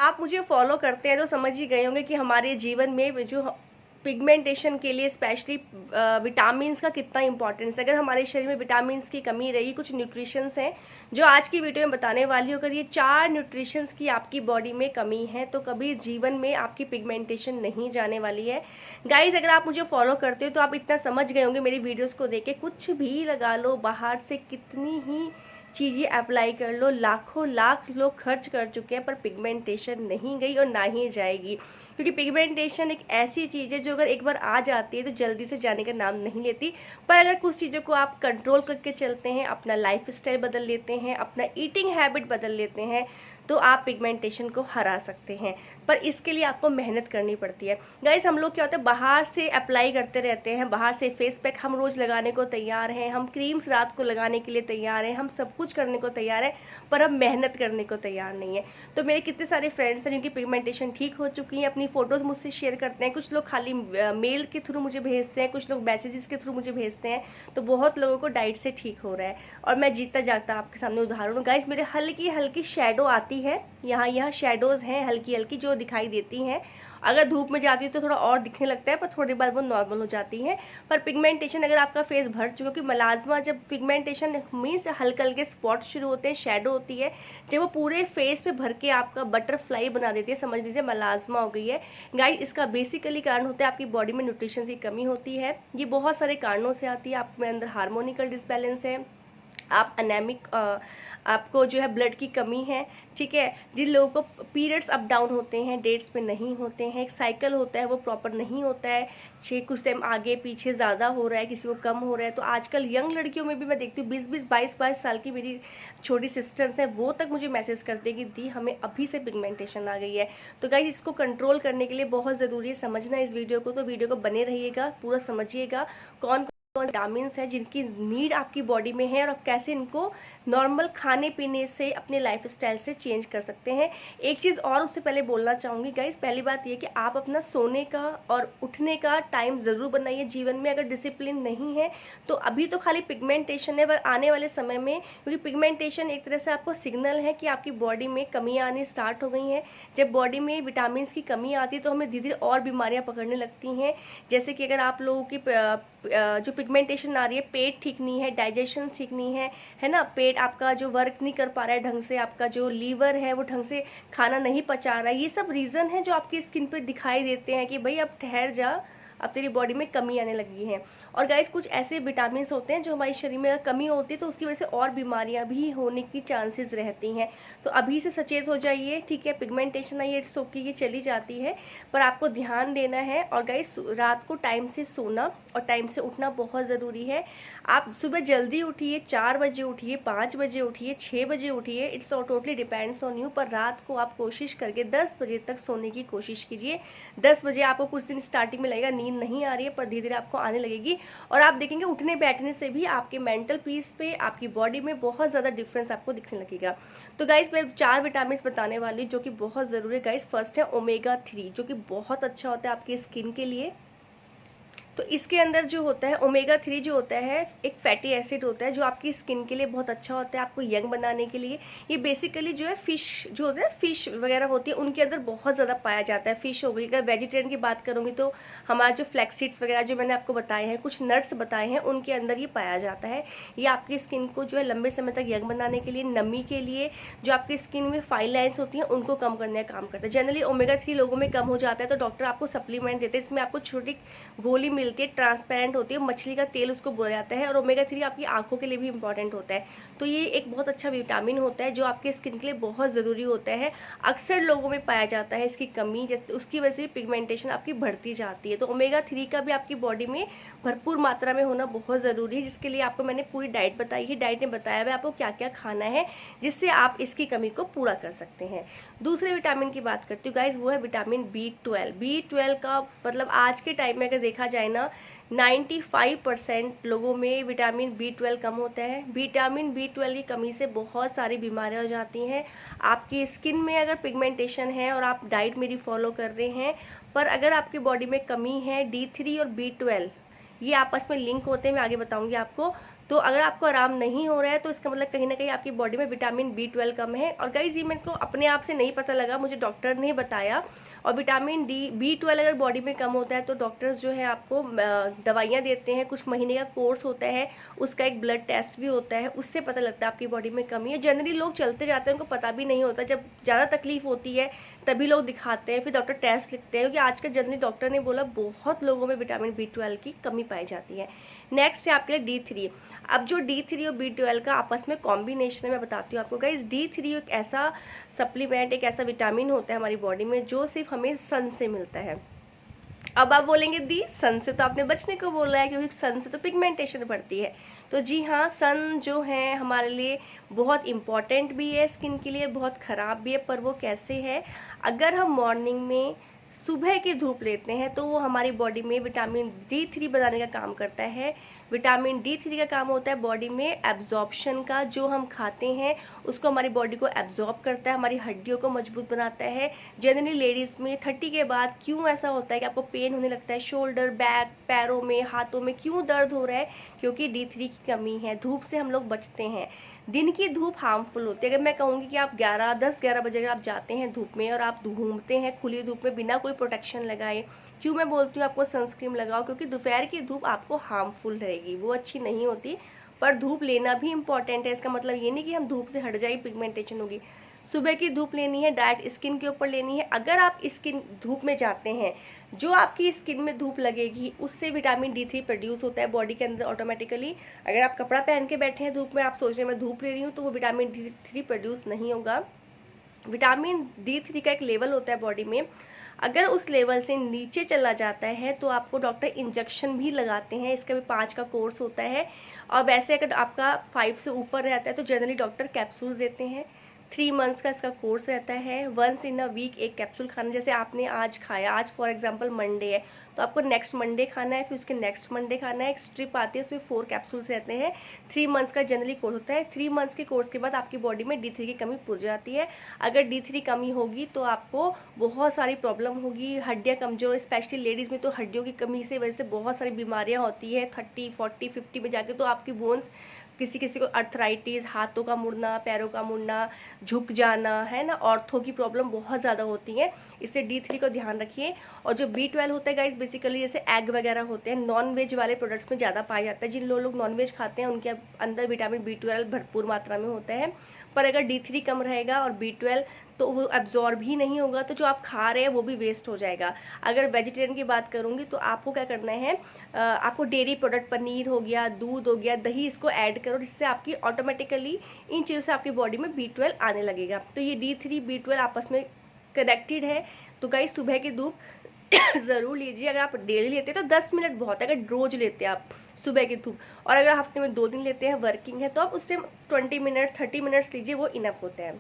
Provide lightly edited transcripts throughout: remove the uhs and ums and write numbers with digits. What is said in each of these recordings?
आप मुझे फॉलो करते हैं तो समझ ही गए होंगे कि हमारे जीवन में जो पिगमेंटेशन के लिए स्पेशली विटामिन्स का कितना इंपॉर्टेंस है। अगर हमारे शरीर में विटामिन्स की कमी रही, कुछ न्यूट्रिशंस हैं जो आज की वीडियो में बताने वाली हूँ, अगर ये 4 न्यूट्रिशंस की आपकी बॉडी में कमी है तो कभी जीवन में आपकी पिगमेंटेशन नहीं जाने वाली है। गाइज, अगर आप मुझे फॉलो करते हो तो आप इतना समझ गए होंगे मेरी वीडियोस को देख के, कुछ भी लगा लो, बाहर से कितनी ही चीज़ें अप्लाई कर लो, लाखों लाख लोग खर्च कर चुके हैं, पर पिगमेंटेशन नहीं गई और ना ही जाएगी। क्योंकि पिगमेंटेशन एक ऐसी चीज़ है जो अगर एक बार आ जाती है तो जल्दी से जाने का नाम नहीं लेती। पर अगर कुछ चीज़ों को आप कंट्रोल करके चलते हैं, अपना लाइफ स्टाइल बदल लेते हैं, अपना ईटिंग हैबिट बदल लेते हैं, तो आप पिगमेंटेशन को हरा सकते हैं। पर इसके लिए आपको मेहनत करनी पड़ती है। गाइस, हम लोग क्या होता है, बाहर से अप्लाई करते रहते हैं, बाहर से फेस पैक हम रोज लगाने को तैयार हैं, हम क्रीम्स रात को लगाने के लिए तैयार हैं, हम सब कुछ करने को तैयार है, पर हम मेहनत करने को तैयार नहीं है। तो मेरे कितने सारे फ्रेंड्स हैं जिनकी पिगमेंटेशन ठीक हो चुकी है, अपनी फोटोज मुझसे शेयर करते हैं। कुछ लोग खाली मेल के थ्रू मुझे भेजते हैं, कुछ लोग मैसेजेस के थ्रू मुझे भेजते हैं। तो बहुत लोगों को डाइट से ठीक हो रहा है और मैं जीता जागता आपके सामने उदाहरण हूँ। गाइस, मेरे हल्की हल्की शेडो आती है, यहाँ शेडोज हैं हल्की हल्की जो दिखाई देती हैं। अगर धूप में जाती है तो थोड़ा और दिखने लगता है, पर थोड़ी बार वो नॉर्मल हो जाती है। पर पिगमेंटेशन अगर आपका फेस भर चुका, कि मलाजमा जब पिगमेंटेशन मीन्स हल्के हल्के स्पॉट शुरू होते हैं, शेडो होती है, जब वो पूरे फेस पे भर के आपका बटरफ्लाई बना देती है, समझ लीजिए मलाजमा हो गई है। गाइस, इसका बेसिकली कारण होता है आपकी बॉडी में न्यूट्रिशन की कमी होती है। ये बहुत सारे कारणों से आती है। आप में अंदर हार्मोनिकल डिसबैलेंस है, आप अनेमिक, आपको जो है ब्लड की कमी है, ठीक है। जिन लोगों को पीरियड्स अप डाउन होते हैं, डेट्स पे नहीं होते हैं, एक साइकिल होता है वो प्रॉपर नहीं होता है, कुछ टाइम आगे पीछे ज़्यादा हो रहा है, किसी को कम हो रहा है। तो आजकल यंग लड़कियों में भी मैं देखती हूँ, 20-20, 22-22 साल की मेरी छोटी सिस्टर्स हैं, वो तक मुझे मैसेज करते हैं कि दी हमें अभी से पिगमेंटेशन आ गई है। तो गाइस, इसको कंट्रोल करने के लिए बहुत ज़रूरी है समझना इस वीडियो को। तो वीडियो को बने रहिएगा, पूरा समझिएगा कौन विटामिन्स है जिनकी नीड आपकी बॉडी में है और आप कैसे इनको नॉर्मल खाने पीने से, अपने लाइफ स्टाइल से चेंज कर सकते हैं। एक चीज़ और उससे पहले बोलना चाहूँगी गाइस, पहली बात ये कि आप अपना सोने का और उठने का टाइम ज़रूर बनाइए जीवन में। अगर डिसिप्लिन नहीं है तो अभी तो खाली पिगमेंटेशन है, पर आने वाले समय में, क्योंकि पिगमेंटेशन एक तरह से आपको सिग्नल है कि आपकी बॉडी में कमियाँ आनी स्टार्ट हो गई हैं। जब बॉडी में विटामिन की कमी आती है तो हमें धीरे धीरे और बीमारियाँ पकड़ने लगती हैं। जैसे कि अगर आप लोगों की जो पिगमेंटेशन आ रही है, पेट ठीक नहीं है, डाइजेशन ठीक नहीं है ना, पेट आपका जो वर्क नहीं कर पा रहा है ढंग से, आपका जो लीवर है वो ढंग से खाना नहीं पचा रहा है, ये सब रीज़न है जो आपकी स्किन पे दिखाई देते हैं कि भाई अब ठहर जा, अब तेरी बॉडी में कमी आने लगी है। और गाइस, कुछ ऐसे विटामिन होते हैं जो हमारे शरीर में कमी होती है तो उसकी वजह से और बीमारियां भी होने की चांसेस रहती हैं। तो अभी से सचेत हो जाइए, ठीक है। पिगमेंटेशन आई इट्स ओके, ये चली जाती है, पर आपको ध्यान देना है। और गाइस, रात को टाइम से सोना और टाइम से उठना बहुत ज़रूरी है। आप सुबह जल्दी उठिए, 4 बजे उठिए, 5 बजे उठिए, 6 बजे उठिए, it's totally depends on you. पर रात को आप कोशिश करके 10 बजे तक सोने की कोशिश कीजिए। 10 बजे आपको कुछ दिन स्टार्टिंग में लगेगा नींद नहीं आ रही है, पर धीरे धीरे आपको आने लगेगी और आप देखेंगे उठने बैठने से भी आपके मेंटल पीस पे, आपकी बॉडी में बहुत ज़्यादा डिफरेंस आपको दिखने लगेगा। तो गाइस, मैं 4 विटामिन बताने वाली जो कि बहुत ज़रूरी है गाइस। फर्स्ट है ओमेगा 3, जो कि बहुत अच्छा होता है आपकी स्किन के लिए। तो इसके अंदर जो होता है ओमेगा 3 जो होता है, एक फैटी एसिड होता है जो आपकी स्किन के लिए बहुत अच्छा होता है, आपको यंग बनाने के लिए। ये बेसिकली जो है फिश जो होता है, फिश वगैरह होती है उनके अंदर बहुत ज़्यादा पाया जाता है। फिश हो गई, अगर वेजिटेरियन की बात करूँगी तो हमारा जो फ्लैक्स सीड्स वगैरह जो मैंने आपको बताए हैं, कुछ नट्स बताए हैं, उनके अंदर ये पाया जाता है। ये आपकी स्किन को जो है लंबे समय तक यंग बनाने के लिए, नमी के लिए, जो आपकी स्किन में फाइन लाइन्स होती हैं उनको कम करने का काम करता है। जनरली ओमेगा 3 लोगों में कम हो जाता है तो डॉक्टर आपको सप्लीमेंट देते हैं। इसमें आपको छोटी गोली मिलती है, ट्रांसपेरेंट होती है, मछली का तेल उसको बोला जाता है। और ओमेगा 3 आपकी आंखों के लिए भी इंपॉर्टेंट होता है। तो ये एक बहुत अच्छा विटामिन होता है जो आपके स्किन के लिए बहुत ज़रूरी होता है। अक्सर लोगों में पाया जाता है इसकी कमी, जैसे उसकी वजह से भी पिगमेंटेशन आपकी बढ़ती जाती है। तो ओमेगा 3 का भी आपकी बॉडी में भरपूर मात्रा में होना बहुत ज़रूरी है, जिसके लिए आपको मैंने पूरी डाइट बताई है। डाइट में बताया हुआ है आपको क्या क्या खाना है जिससे आप इसकी कमी को पूरा कर सकते हैं। दूसरे विटामिन की बात करती हूँ गाइज, वो है विटामिन B12। B12 का मतलब आज के टाइम में अगर देखा जाए ना, 95% लोगों में विटामिन B12 कम होता है। विटामिन B12 की कमी से बहुत सारी बीमारियां हो जाती हैं। आपकी स्किन में अगर पिगमेंटेशन है और आप डाइट मेरी फॉलो कर रहे हैं, पर अगर आपकी बॉडी में कमी है D3 और B12, ये आपस में लिंक होते हैं, मैं आगे बताऊंगी आपको, तो अगर आपको आराम नहीं हो रहा है तो इसका मतलब कहीं ना कहीं आपकी बॉडी में विटामिन B12 कम है। और गाइस ये मेरे को अपने आप से नहीं पता लगा, मुझे डॉक्टर ने बताया। और विटामिन B12 अगर बॉडी में कम होता है तो डॉक्टर्स जो है आपको दवाइयाँ देते हैं, कुछ महीने का कोर्स होता है, उसका एक ब्लड टेस्ट भी होता है, उससे पता लगता है आपकी बॉडी में कमी है। जनरली लोग चलते जाते हैं, उनको पता भी नहीं होता, जब ज़्यादा तकलीफ होती है तभी लोग दिखाते हैं, फिर डॉक्टर टेस्ट लिखते हैं, क्योंकि आजकल जनरली डॉक्टर ने बोला बहुत लोगों में विटामिन B12 की कमी पाई जाती है। नेक्स्ट है आपके लिए D3। अब जो D3 और B12 का आपस में कॉम्बिनेशन है मैं बताती हूँ आपको गाइस। D3 एक ऐसा सप्लीमेंट, एक ऐसा विटामिन होता है हमारी बॉडी में जो सिर्फ हमें सन से मिलता है। अब आप बोलेंगे दी सन से तो आपने बचने को बोला है, क्योंकि सन से तो पिगमेंटेशन बढ़ती है। तो जी हाँ, सन जो है हमारे लिए बहुत इंपॉर्टेंट भी है, स्किन के लिए बहुत ख़राब भी है। पर वो कैसे है, अगर हम मॉर्निंग में सुबह की धूप लेते हैं तो वो हमारी बॉडी में विटामिन D3 बनाने का काम करता है। विटामिन D3 का काम होता है बॉडी में एब्जॉर्प्शन का, जो हम खाते हैं उसको हमारी बॉडी को एब्जॉर्ब करता है, हमारी हड्डियों को मजबूत बनाता है। जनरली लेडीज़ में 30 के बाद क्यों ऐसा होता है कि आपको पेन होने लगता है, शोल्डर, बैक, पैरों में, हाथों में क्यों दर्द हो रहा है, क्योंकि D3 की कमी है। धूप से हम लोग बचते हैं, दिन की धूप हार्मफुल होती है। अगर मैं कहूँगी कि आप 10-11 बजे अगर आप जाते हैं धूप में और आप घूमते हैं खुली धूप में बिना कोई प्रोटेक्शन लगाए, क्यों मैं बोलती हूँ आपको सनस्क्रीन लगाओ, क्योंकि दोपहर की धूप आपको हार्मफुल रहेगी, वो अच्छी नहीं होती। पर धूप लेना भी इम्पॉर्टेंट है, इसका मतलब ये नहीं कि हम धूप से हट जाए पिगमेंटेशन होगी। सुबह की धूप लेनी है, डायरेक्ट स्किन के ऊपर लेनी है। अगर आप स्किन धूप में जाते हैं, जो आपकी स्किन में धूप लगेगी उससे विटामिन D3 प्रोड्यूस होता है बॉडी के अंदर ऑटोमेटिकली। अगर आप कपड़ा पहन के बैठे हैं धूप में, आप सोच रहे हैं मैं धूप ले रही हूँ, तो वो विटामिन D3 प्रोड्यूस नहीं होगा। विटामिन D3 का एक लेवल होता है बॉडी में, अगर उस लेवल से नीचे चला जाता है तो आपको डॉक्टर इंजेक्शन भी लगाते हैं। इसका भी 5 का कोर्स होता है। और वैसे अगर आपका 5 से ऊपर रहता है तो जनरली डॉक्टर कैप्सूल्स देते हैं। 3 मंथ्स का इसका कोर्स रहता है। वंस इन अ वीक एक कैप्सूल खाना, जैसे आपने आज खाया, आज फॉर एग्जांपल मंडे है तो आपको नेक्स्ट मंडे खाना है, फिर उसके नेक्स्ट मंडे खाना है। एक स्ट्रिप आती है, उसमें 4 कैप्सूल्स रहते हैं। 3 मंथ्स का जनरली कोर्स होता है। 3 मंथ्स के कोर्स के बाद आपकी बॉडी में D3 की कमी पूरी जाती है। अगर D3 कमी होगी तो आपको बहुत सारी प्रॉब्लम होगी, हड्डियाँ कमजोर, स्पेशली लेडीज़ में तो हड्डियों की कमी से वजह से बहुत सारी बीमारियाँ होती है 30, 40, 50 में जाके। तो आपकी बोन्स, किसी किसी को अर्थराइटिस, हाथों का मुड़ना, पैरों का मुड़ना, झुक जाना, है ना, ऑर्थो की प्रॉब्लम बहुत ज़्यादा होती है। इससे D3 को ध्यान रखिए। और जो B12 होता है गाइस, बेसिकली जैसे एग वगैरह होते हैं, नॉन वेज वाले प्रोडक्ट्स में ज़्यादा पाया जाता है। जिन लोग नॉन वेज खाते हैं उनके अंदर विटामिन B12 भरपूर मात्रा में होता है। पर अगर D3 कम रहेगा और B12 तो वो एब्जॉर्ब ही नहीं होगा, तो जो आप खा रहे हैं वो भी वेस्ट हो जाएगा। अगर वेजिटेरियन की बात करूँगी तो आपको क्या करना है, आपको डेयरी प्रोडक्ट, पनीर हो गया, दूध हो गया, दही, इसको ऐड करो, जिससे आपकी ऑटोमेटिकली इन चीज़ों से आपकी बॉडी में B12 आने लगेगा। तो ये D3 B12 आपस में कनेक्टेड है। तो गाइस सुबह की धूप ज़रूर लीजिए। अगर आप डेली लेते हैं तो 10 मिनट बहुत है, अगर रोज लेते हैं आप सुबह की धूप। और अगर हफ्ते में 2 दिन लेते हैं, वर्किंग है, तो आप उससे 20 मिनट 30 मिनट्स लीजिए, वो इनफ होता है।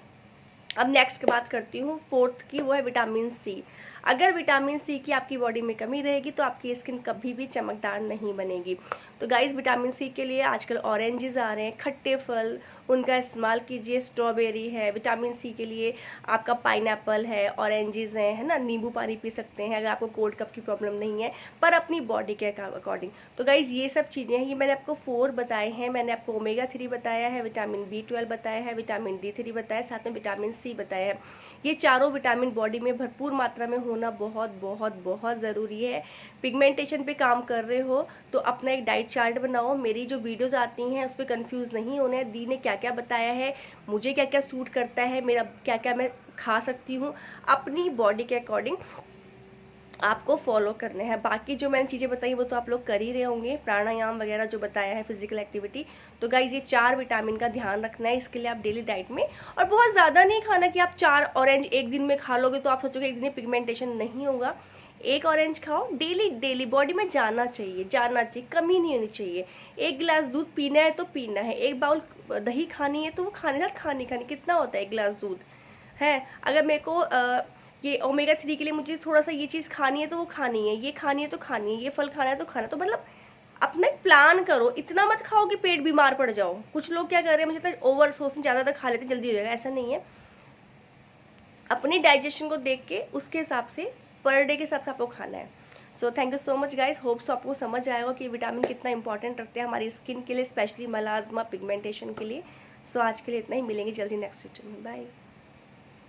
अब नेक्स्ट की बात करती हूँ 4th की, वो है विटामिन C। अगर विटामिन C की आपकी बॉडी में कमी रहेगी तो आपकी स्किन कभी भी चमकदार नहीं बनेगी। तो गाइस विटामिन C के लिए आजकल ऑरेंजेस आ रहे हैं, खट्टे फल, उनका इस्तेमाल कीजिए। स्ट्रॉबेरी है विटामिन C के लिए, आपका पाइनएप्पल है, ऑरेंजेस हैं, है ना, नींबू पानी पी सकते हैं अगर आपको कोल्ड कफ की प्रॉब्लम नहीं है, पर अपनी बॉडी के अकॉर्डिंग। तो गाइज ये सब चीज़ें हैं, ये मैंने आपको 4 बताए हैं। मैंने आपको ओमेगा 3 बताया है, विटामिन B12 बताया है, विटामिन D3 बताया, साथ में विटामिन C बताया है। ये चारों विटामिन बॉडी में भरपूर मात्रा में होना बहुत बहुत बहुत ज़रूरी है। पिगमेंटेशन पे काम कर रहे हो तो अपना एक डाइट चार्ट बनाओ। मेरी जो वीडियोस आती हैं उस पर कंफ्यूज नहीं होना है, दी ने क्या क्या बताया है, मुझे क्या क्या सूट करता है, मेरा क्या क्या मैं खा सकती हूँ, अपनी बॉडी के अकॉर्डिंग आपको फॉलो करने हैं। बाकी जो मैंने चीज़ें बताई वो तो आप लोग कर ही रहे होंगे, प्राणायाम वगैरह जो बताया है, फिजिकल एक्टिविटी। तो गाइज ये 4 विटामिन का ध्यान रखना है, इसके लिए आप डेली डाइट में, और बहुत ज़्यादा नहीं खाना कि आप 4 ऑरेंज एक दिन में खा लोगे तो आप सोचोगे एक दिन में पिगमेंटेशन नहीं होगा। 1 ऑरेंज खाओ डेली, डेली बॉडी में जाना चाहिए, कमी नहीं होनी चाहिए। 1 गिलास दूध पीना है तो पीना है, 1 बाउल दही खानी है तो वो खाने साथ खानी कितना होता है 1 गिलास दूध है। अगर मेरे को ये ओमेगा 3 के लिए मुझे थोड़ा सा ये चीज़ खानी है तो वो खानी है, ये खानी है तो खानी है, ये फल खाना है तो खाना। तो मतलब अपना प्लान करो, इतना मत खाओ कि पेट बीमार पड़ जाओ। कुछ लोग क्या कर रहे हैं, मुझे तो ओवर सोच ज़्यादा खा लेते जल्दी हो जाएगा, ऐसा नहीं है। अपनी डाइजेशन को देख के उसके हिसाब से पर डे के हिसाब से आपको खाना है। So thank you so much guys, hope so आपको समझ आएगा कि विटामिन कितना इंपॉर्टेंट रखते हैं हमारी स्किन के लिए, स्पेशली मलाज्मा पिगमेंटेशन के लिए। सो आज के लिए इतना ही, मिलेंगे जल्दी नेक्स्ट वीडियो में, बाय।